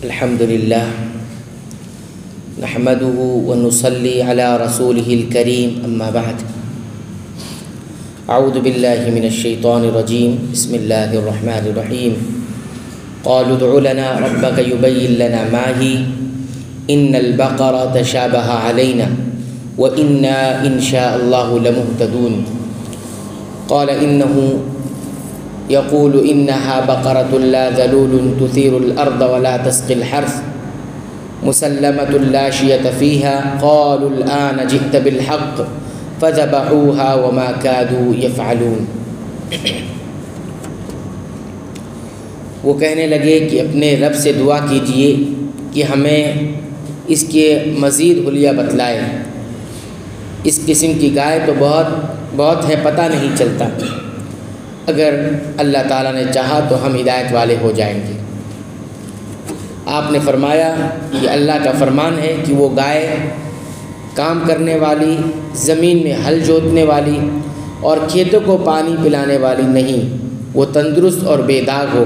الحمد للہ نحمده ونصلی علی رسولہ الکریم اما بعد اعوذ باللہ من الشیطان الرجیم بسم اللہ الرحمن الرحیم قالوا ادع لنا ربك يبين لنا ما هي ان البقرة تشابه علينا وإنا إن شاء الله لمهتدون قال إنه يقول إنها بقرة لا ذلول تثير الأرض ولا تسقي الحرث مسلمة لا شية فيها قالوا الآن جئت بالحق فذبحوها وما كادوا يفعلون. وہ کہنے لگے کہ اپنے رب سے دعا کیجئے کہ ہمیں اس کے مزید حلیہ بتلائے. اس قسم کی گائے تو بہت ہے، پتہ نہیں چلتا. اگر اللہ تعالیٰ نے چاہا تو ہم ہدایت والے ہو جائیں گے. آپ نے فرمایا کہ اللہ کا فرمان ہے کہ وہ گائے کام کرنے والی، زمین میں ہل جوتنے والی اور کھیتوں کو پانی پلانے والی نہیں، وہ تندرست اور بے داغ ہو.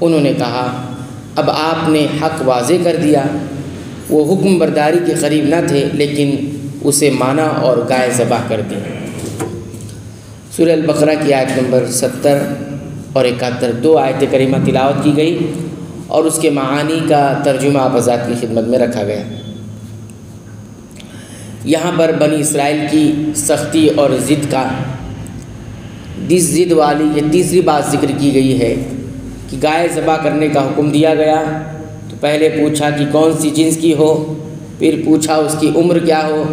انہوں نے کہا اب آپ نے حق واضح کر دیا. وہ حکم برداری کے قریب نہ تھے لیکن اسے مانا اور گائے ذبح کر دی. سورہ البقرہ کی آیت نمبر 70 اور 71 دو آیت کریمہ تلاوت کی گئی اور اس کے معانی کا ترجمہ آپ حضرات کی خدمت میں رکھا گیا. یہاں پر بنی اسرائیل کی سختی اور ضد والی یہ تیسری بات ذکر کی گئی ہے کہ گائے ذبح کرنے کا حکم دیا گیا تو پہلے پوچھا کہ کون سی جنس کی ہو، پھر پوچھا اس کی عمر کیا ہو،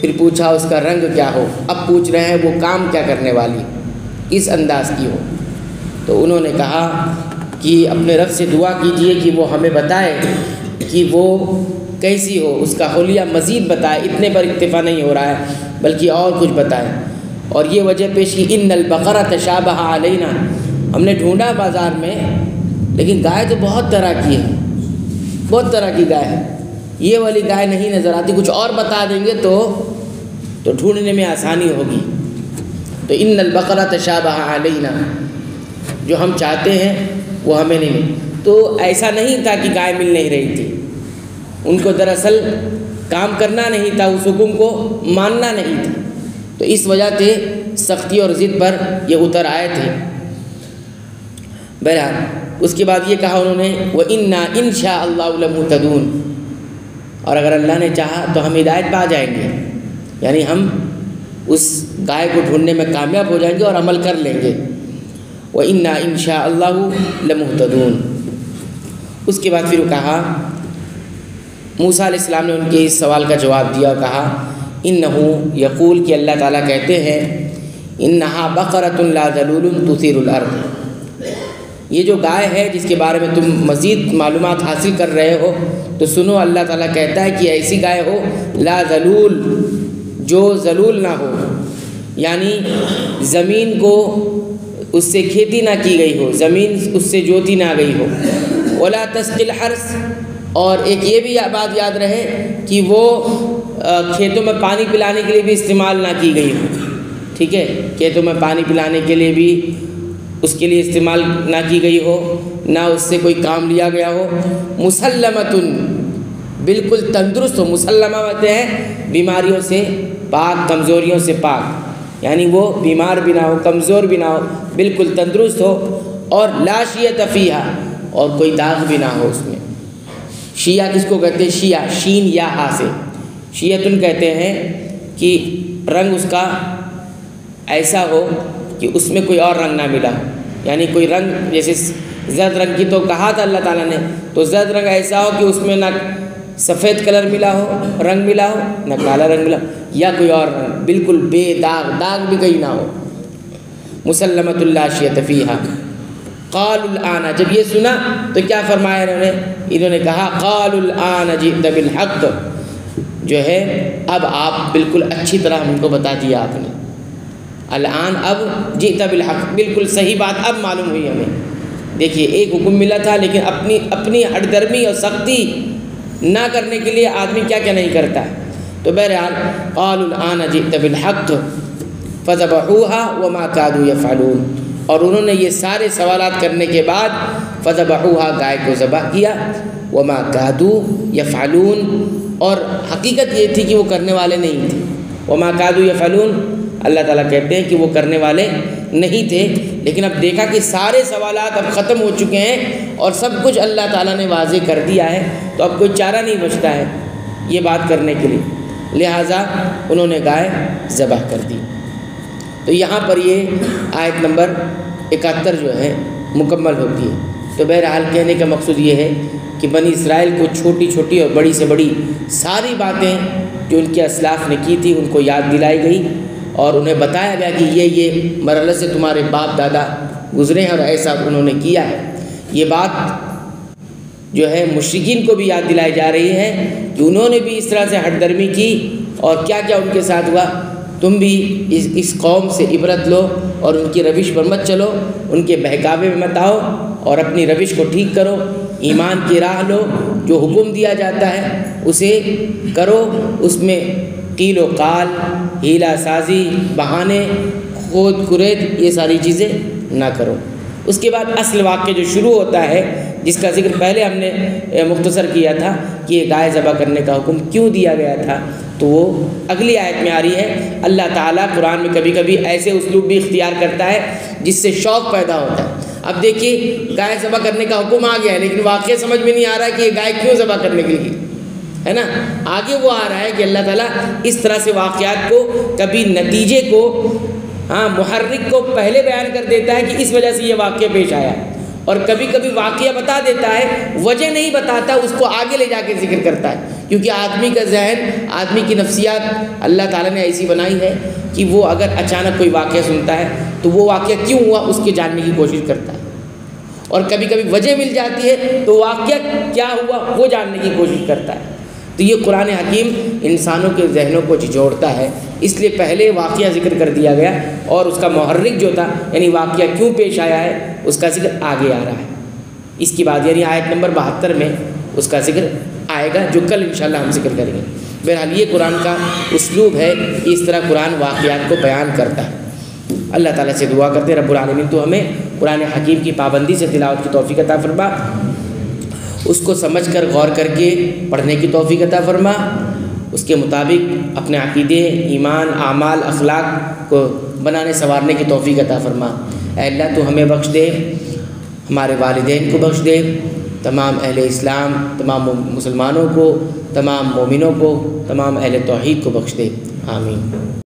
پھر پوچھا اس کا رنگ کیا ہو، اب پوچھ رہے ہیں وہ کام کیا کرنے والی، کس انداز کی ہو. تو انہوں نے کہا کہ اپنے رب سے دعا کیجئے کہ وہ ہمیں بتائے کہ وہ کیسی ہو، اس کا حلیہ مزید بتائے. اتنے پر اکتفا نہیں ہو رہا ہے بلکہ اور کچھ بتائے. اور یہ وجہ پیش کی ان البقرہ تشابہ علینا، ہم نے ڈھونڈا بازار میں لیکن گائے تو بہت طرح کی ہے، بہت طرح کی گائے ہے، یہ والی گائے نہیں نظر آتی. کچھ اور بتا دیں گے تو ڈھونڈنے میں آسانی ہوگی. تو ان البقرہ تشابہ علینا، جو ہم چاہتے ہیں وہ ہمیں نہیں ملی. تو ایسا نہیں تھا کہ گائے مل نہیں رہی تھی، ان کو دراصل کام کرنا نہیں تھا، اس حکم کو ماننا نہیں تھا. تو اس وجہ سے سختی اور ضد پر یہ اتر آئے تھے. بہرحال اس کے بعد یہ کہا انہوں نے وَإِنَّا إِن شَاءَ اللَّهُ لَمُهْتَدُونَ، اور اگر اللہ نے چاہا تو ہم ہدایت پا جائیں گے، یعنی ہم اس گائے کو ڈھونڈنے میں کامیاب ہو جائیں گے اور عمل کر لیں گے. وَإِنَّا إِن شَاءَ اللَّهُ لَمُهْتَدُونَ. اس کے بعد پھر وہ کہا، موسیٰ علیہ السلام نے ان کے اس سوال کا جواب دیا اور کہا اِنَّهُ یقول کہ اللہ تعالیٰ کہتے ہیں اِنَّهَا بَقَرَةٌ لَا ذَلُولٌ تُثِيرُ الْأَرْضَ، یہ جو گائے ہے جس کے بارے میں تم مزید معلومات حاصل کر رہے ہو تو سنو، اللہ تعالیٰ کہتا ہے کہ ایسی گائے ہو لا ذلول، جو ذلول نہ ہو، یعنی زمین کو اس سے کھیتی نہ کی گئی ہو، زمین اس سے جوتی نہ گئی ہو. ولا تسقی الحرث، اور ایک یہ بھی بات یاد رہے کہ وہ کھیتوں میں پانی پلانے کے لیے بھی استعمال نہ کی گئی ہو. ٹھیک ہے، کھیتوں میں پانی پلانے کے لیے بھی اس کے لیے استعمال نہ کی گئی ہو، نہ اس سے کوئی کام لیا گیا ہو. مسلمتن، بالکل تندرست ہو. مسلمہ ہوتے ہیں بیماریوں سے پاک، کمزوریوں سے پاک، یعنی وہ بیمار بھی نہ ہو، کمزور بھی نہ ہو، بالکل تندرست ہو. اور لا شیۃ فیہا، اور کوئی داغ بھی نہ ہو اس میں. شیعہ کس کو کہتے ہیں؟ شیعہ شین یا ہا سے شیعتن کہتے ہیں کہ رنگ اس کا ایسا ہو کہ اس میں کوئی اور رنگ نہ ملا، یعنی کوئی رنگ جیسے زرد رنگ کی تو کہا تھا اللہ تعالیٰ نے، تو زرد رنگ ایسا ہو کہ اس میں نہ سفید کلر ملا ہو، رنگ ملا ہو، نہ کالا رنگ ملا، یا کوئی اور رنگ، بالکل بے داغ، داغ بھی کہیں نہ ہو. مسلمۃ لا شیۃ فیہا. قالوا الآن، جب یہ سنا تو کیا فرمایا انہوں نے کہا قالوا الآن جئت بالحق، جو ہے اب آپ بالکل اچھی طرح ہم کو بتا دیا آپ نے. الآن اب جئت بالحق، بالکل صحیح بات اب معلوم ہوئی ہمیں. دیکھیے ایک حکم ملا تھا لیکن اپنی ہٹ درمی اور سختی نہ کرنے کے لیے آدمی کیا کیا نہیں کرتا ہے. تو بہرحال قالوا الآن جئت بالحق فذبحوها وما كادوا يفعلون، اور انہوں نے یہ سارے سوالات کرنے کے بعد فذبحوها، گائے کو ذبح کیا، وما کادوا یفعلون، اور حقیقت یہ تھی کہ وہ کرنے والے نہیں تھے۔ وما کادوا یفعلون، اللہ تعالیٰ کہتے ہیں کہ وہ کرنے والے نہیں تھے، لیکن اب دیکھا کہ سارے سوالات اب ختم ہو چکے ہیں اور سب کچھ اللہ تعالیٰ نے واضح کر دیا ہے، تو اب کوئی چارہ نہیں بچتا ہے یہ بات کرنے کے لیے، لہٰذا انہوں نے گائے ذبح کر دی۔ تو یہاں پر یہ آیت نمبر 71 جو ہے مکمل ہوتی ہے۔ تو بہرحال کہنے کا مقصود یہ ہے کہ بنی اسرائیل کو چھوٹی چھوٹی اور بڑی سے بڑی ساری باتیں جو ان کے اسلاف نے کی تھی ان کو یاد دلائی گئی، اور انہیں بتایا گیا کہ یہ مرحلے سے تمہارے باپ دادا گزرے ہیں اور ایسا انہوں نے کیا ہے۔ یہ بات جو ہے مشرکین کو بھی یاد دلائی جا رہی ہے کہ انہوں نے بھی اس طرح سے ہٹ درمی کی اور کیا کیا ان کے ساتھ ہوا۔ تم بھی اس قوم سے عبرت لو اور ان کی روش پر مت چلو، ان کے بہکاوے میں مت آؤ، اور اپنی روش کو ٹھیک کرو، ایمان کی راہ لو، جو حکم دیا جاتا ہے اسے کرو، اس میں قیل و قال، ہیلا سازی، بہانے، خود کرید، یہ ساری چیزیں نہ کرو۔ اس کے بعد اصل واقعہ جو شروع ہوتا ہے، جس کا ذکر پہلے ہم نے مختصر کیا تھا کہ یہ گائے ذبح کرنے کا حکم کیوں دیا گیا تھا، تو وہ اگلی آیت میں آ رہی ہے۔ اللہ تعالیٰ قرآن میں کبھی کبھی ایسے اسلوب بھی اختیار کرتا ہے جس سے شوق پیدا ہوتا ہے۔ اب دیکھیے گائے ذبح کرنے کا حکم آ گیا ہے، لیکن واقعہ سمجھ میں نہیں آ رہا ہے کہ یہ گائے کیوں ذبح کرنے کے لیے ہے نا۔ آگے وہ آ رہا ہے کہ اللہ تعالیٰ اس طرح سے واقعات کو کبھی نتیجے کو محرک کو پہلے بیان کر دیتا ہے کہ اس وجہ سے یہ واقعہ پیش آیا، اور کبھی کبھی واقعہ بتا دیتا ہے، وجہ نہیں بتاتا، اس کو آگے لے جا کے ذکر کرتا ہے، کیونکہ آدمی کا ذہن، آدمی کی نفسیات اللہ تعالیٰ نے ایسی بنائی ہے کہ وہ اگر اچانک کوئی واقعہ سنتا ہے تو وہ واقعہ کیوں ہوا اس کے جاننے کی کوشش کرتا ہے، اور کبھی کبھی وجہ مل جاتی ہے تو واقعہ کیا ہوا وہ جاننے کی کوشش کرتا ہے۔ تو یہ قرآن حکیم انسانوں کے ذہنوں کو جھجوڑتا ہے، اس لیے پہلے واقعہ ذکر کر دیا گیا اور اس کا محرک جو تھا یعنی واقعہ کیوں پیش آیا ہے اس کا ذکر آگے آ رہا ہے۔ اس کی بعد یعنی آیت نمبر 72 میں اس کا ذکر آئے گا جو کل انشاءاللہ ہم ذکر کریں گے۔ بہرحال یہ قرآن کا اسلوب ہے کہ اس طرح قرآن واقعات کو بیان کرتا ہے۔ اللہ تعالیٰ سے دعا کرتے ہیں رب العالمین تو ہمیں قرآن حکیم کی پابندی سے تلاوت کی توفیق عطا فرما، اس کو سمجھ کر غور کر کے پڑھنے کی توفیق عطا فرما، اس کے مطابق اپنے عقیدے، ایمان، اعمال، اخلاق کو بنانے سنوارنے کی توفیق عطا فرما۔ اے اللہ تو ہمیں بخش دے، ہمارے والدین کو بخش دے، تمام اہل اسلام، تمام مسلمانوں کو، تمام مومنوں کو، تمام اہل توحید کو بخش دے، آمین۔